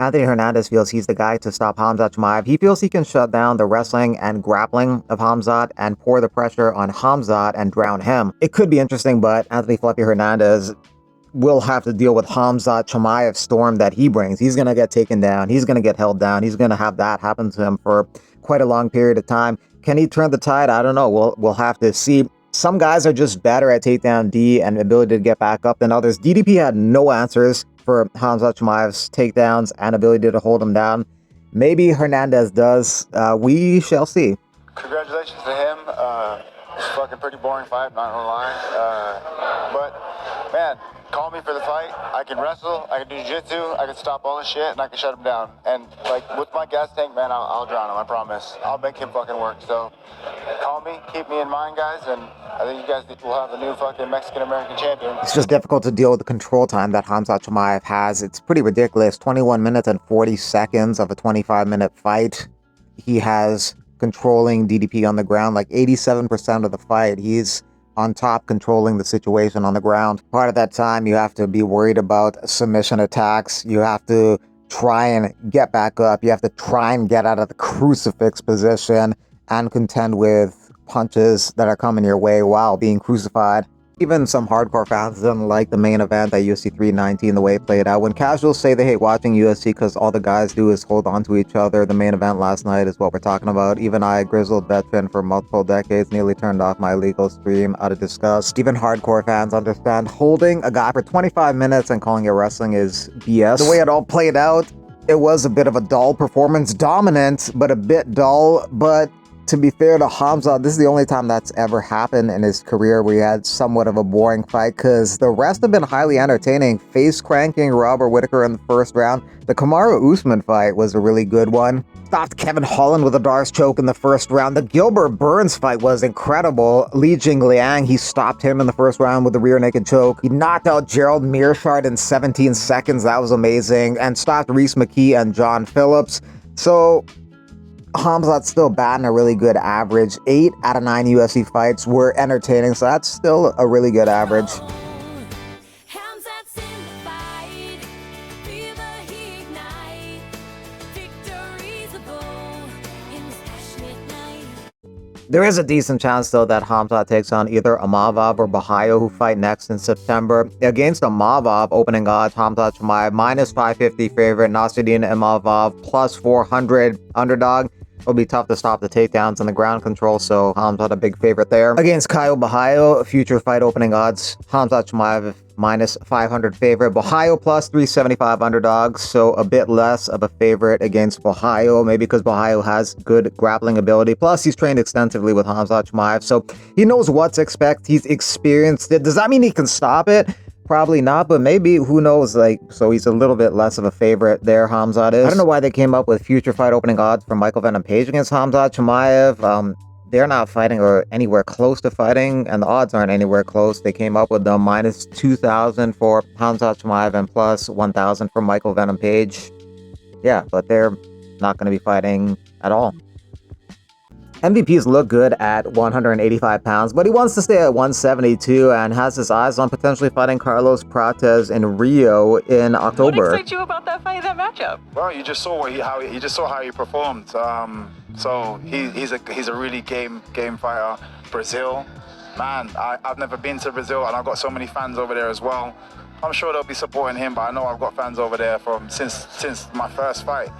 Anthony Hernandez feels he's the guy to stop Khamzat Chimaev. He feels he can shut down the wrestling and grappling of Khamzat and pour the pressure on Khamzat and drown him. It could be interesting, but Anthony Fluffy Hernandez will have to deal with Khamzat Chimaev's storm that he brings. He's going to get taken down. He's going to get held down. He's going to have that happen to him for quite a long period of time. Can he turn the tide? I don't know. We'll have to see. Some guys are just better at takedown D and ability to get back up than others. DDP had no answers for Khamzat Chimaev's takedowns and ability to hold him down. Maybe Hernandez does. We shall see. Congratulations to him. It's a fucking pretty boring fight, not gonna lie. But man, call me for the fight. I can wrestle, I can do jiu-jitsu, I can stop all this shit, and I can shut him down. And like with my gas tank, man, I'll drown him, I promise. I'll make him fucking work. So call me, keep me in mind, guys, and I think you guys will have a new fucking Mexican-American champion. It's just difficult to deal with the control time that Khamzat Chimaev has. It's pretty ridiculous. 21 minutes and 40 seconds of a 25-minute fight. He has controlling DDP on the ground like 87% of the fight. He's on top controlling the situation on the ground. Part of that time, you have to be worried about submission attacks. You have to try and get back up. You have to try and get out of the crucifix position and contend with punches that are coming your way while being crucified. Even some hardcore fans didn't like the main event at UFC 319, the way it played out. When casuals say they hate watching UFC because all the guys do is hold on to each other, the main event last night is what we're talking about. Even I, a grizzled veteran for multiple decades, nearly turned off my illegal stream out of disgust. Even hardcore fans understand holding a guy for 25 minutes and calling it wrestling is BS. The way it all played out, it was a bit of a dull performance. Dominant, but a bit dull. But to be fair to Khamzat, this is the only time that's ever happened in his career where he had somewhat of a boring fight, because the rest have been highly entertaining. Face-cranking Robert Whittaker in the first round. The Kamaru Usman fight was a really good one. Stopped Kevin Holland with a Darce choke in the first round. The Gilbert Burns fight was incredible. Li Jingliang, he stopped him in the first round with a rear naked choke. He knocked out Gerald Mearshart in 17 seconds. That was amazing. And stopped Reese McKee and John Phillips. So Khamzat's still batting a really good average. 8 out of 9 UFC fights were entertaining, so that's still a really good average. There is a decent chance, though, that Khamzat takes on either Imavov or Bahayo, who fight next in September. Against Imavov, opening odds, Khamzat Chimaev minus 550 favorite, Nasruddin Imavov plus 400 underdog. It'll be tough to stop the takedowns and the ground control, so Khamzat a big favorite there. Against Caio Bahayo, future fight opening odds, Khamzat Chimaev minus 500 favorite, Bahayo plus 375 underdogs, so a bit less of a favorite against Bahayo, maybe because Bahayo has good grappling ability. Plus, he's trained extensively with Khamzat Chimaev, so he knows what to expect. He's experienced it. Does that mean he can stop it? Probably not, but maybe, who knows, so he's a little bit less of a favorite there, Khamzat is. I don't know why they came up with future fight opening odds for Michael Venom Page against Khamzat Chimaev. They're not fighting or anywhere close to fighting, and the odds aren't anywhere close. They came up with them minus 2,000 for Khamzat Chimaev and plus 1,000 for Michael Venom Page. Yeah, but they're not going to be fighting at all. MVPs look good at 185 pounds, but he wants to stay at 172 and has his eyes on potentially fighting Carlos Prates in Rio in October. What excites you about that fight, that matchup? Well, you just saw how he performed. So he's a really game fighter. Brazil, man, I've never been to Brazil, and I've got so many fans over there as well. I'm sure they'll be supporting him, but I know I've got fans over there since my first fight.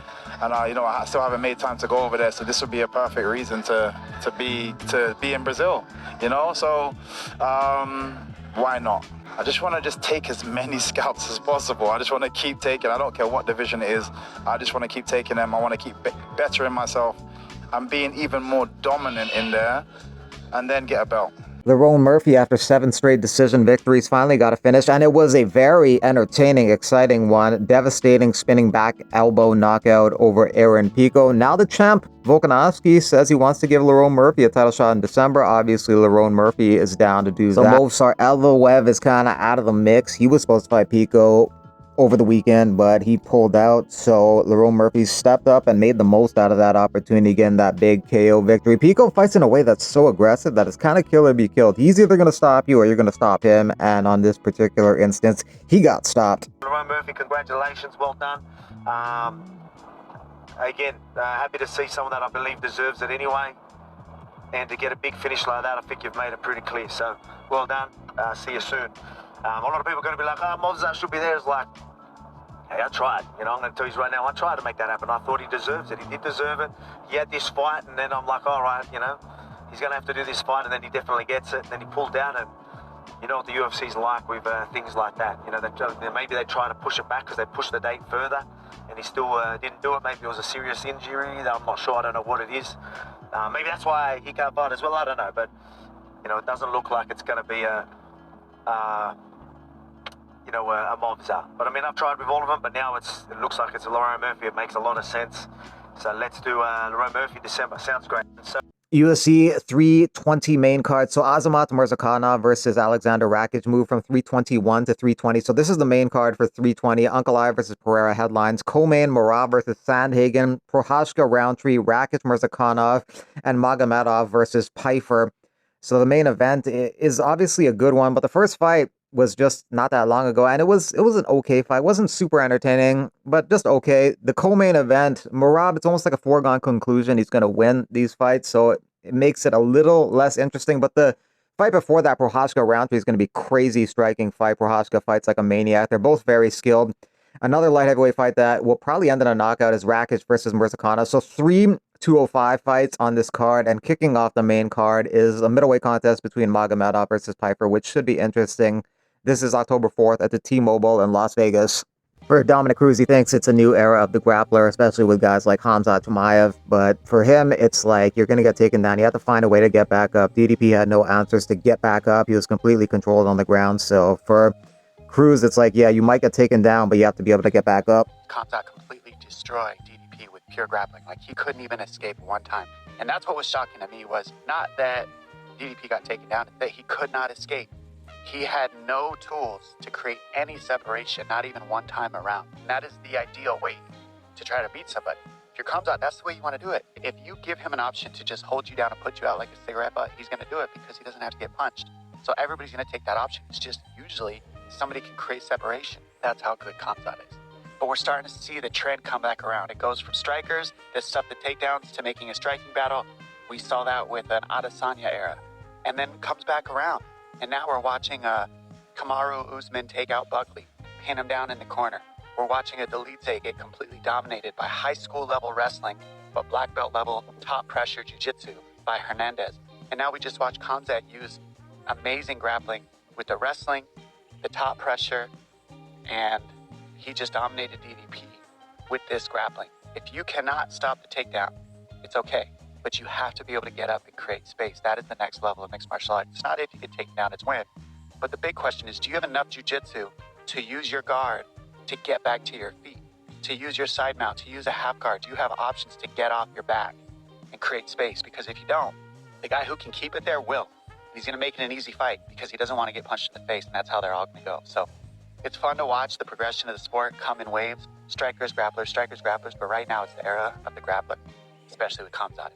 And I still haven't made time to go over there, so this would be a perfect reason to be in Brazil, So why not? I just want to take as many scalps as possible. I just want to keep taking. I don't care what division it is. I just want to keep taking them. I want to keep bettering myself and being even more dominant in there, and then get a belt. Lerone Murphy, after 7 straight decision victories, finally got a finish, and it was a very entertaining, exciting one. Devastating spinning back elbow knockout over Aaron Pico. Now the champ, Volkanovski, says he wants to give Lerone Murphy a title shot in December. Obviously, Lerone Murphy is down to do that. So Movsar Evloev is kind of out of the mix. He was supposed to fight Pico over the weekend, but he pulled out. So Lerone Murphy stepped up and made the most out of that opportunity, getting that big KO victory. Pico fights in a way that's so aggressive that it's kind of kill or be killed. He's either going to stop you or you're going to stop him. And on this particular instance, he got stopped. Lerone Murphy, congratulations, well done. Again, happy to see someone that I believe deserves it anyway. And to get a big finish like that, I think you've made it pretty clear. So, well done. See you soon. A lot of people are going to be like, oh, Khamzat should be there. It's like, hey, I tried. You know, I'm going to tell you right now, I tried to make that happen. I thought he deserves it. He did deserve it. He had this fight, and then I'm like, all right, you know, he's going to have to do this fight, and then he definitely gets it. And then he pulled down, and you know what the UFC's like with things like that. You know, maybe they try to push it back because they pushed the date further, and he still didn't do it. Maybe it was a serious injury. I'm not sure. I don't know what it is. Maybe that's why he can't fight as well. I don't know. But, you know, it doesn't look like it's going to be a Khamzat. But I mean, I've tried with all of them, but now it looks like it's a Lerone Murphy. It makes a lot of sense. So let's do Lerone Murphy December. Sounds great. So UFC 320 main card. So Azamat Murzakanov versus Alexander Rakic moved from 321 to 320. So this is the main card for 320. Ankalaev versus Pereira headlines. Co-main Marab versus Sandhagen. Prohashka Roundtree, Rakic Murzakanov, and Magomedov versus Pfeiffer. So the main event is obviously a good one, but the first fight was just not that long ago, and it was an okay fight. It wasn't super entertaining, but just okay. The co-main event, Marab, it's almost like a foregone conclusion. He's going to win these fights, so it makes it a little less interesting. But the fight before that, Prohashka Roundtree, is going to be crazy striking fight. Prohashka fights like a maniac. They're both very skilled. Another light heavyweight fight that will probably end in a knockout is Rakic versus Murzakanov. So 3 205 fights on this card, and kicking off the main card is a middleweight contest between Magomedov versus Pfeiffer, which should be interesting. This is October 4th at the T-Mobile in Las Vegas. For Dominic Cruz, he thinks it's a new era of the grappler, especially with guys like Khamzat, Chimaev. But for him, it's like you're going to get taken down. You have to find a way to get back up. DDP had no answers to get back up. He was completely controlled on the ground. So for Cruz, it's like, yeah, you might get taken down, but you have to be able to get back up. Khamzat completely destroyed DDP with pure grappling. Like, he couldn't even escape one time. And that's what was shocking to me, was not that DDP got taken down, that he could not escape. He had no tools to create any separation, not even one time around. And that is the ideal way to try to beat somebody. If you're Khamzat, that's the way you want to do it. If you give him an option to just hold you down and put you out like a cigarette butt, he's going to do it because he doesn't have to get punched. So everybody's going to take that option. It's just usually somebody can create separation. That's how good Khamzat is. But we're starting to see the trend come back around. It goes from strikers that stuff the takedowns to making a striking battle. We saw that with an Adesanya era. And then comes back around. And now we're watching Kamaru Usman take out Buckley, pin him down in the corner. We're watching a Dolidze get completely dominated by high school level wrestling, but black belt level top pressure jiu-jitsu by Hernandez. And now we just watched Khamzat use amazing grappling with the wrestling, the top pressure, and he just dominated DDP with this grappling. If you cannot stop the takedown, it's okay. But you have to be able to get up and create space. That is the next level of mixed martial arts. It's not if you get taken down, it's when. But the big question is, do you have enough jiu-jitsu to use your guard to get back to your feet, to use your side mount, to use a half guard? Do you have options to get off your back and create space? Because if you don't, the guy who can keep it there will. He's going to make it an easy fight because he doesn't want to get punched in the face, and that's how they're all going to go. So it's fun to watch the progression of the sport come in waves. Strikers, grapplers, but right now it's the era of the grappler, especially with Khamzat.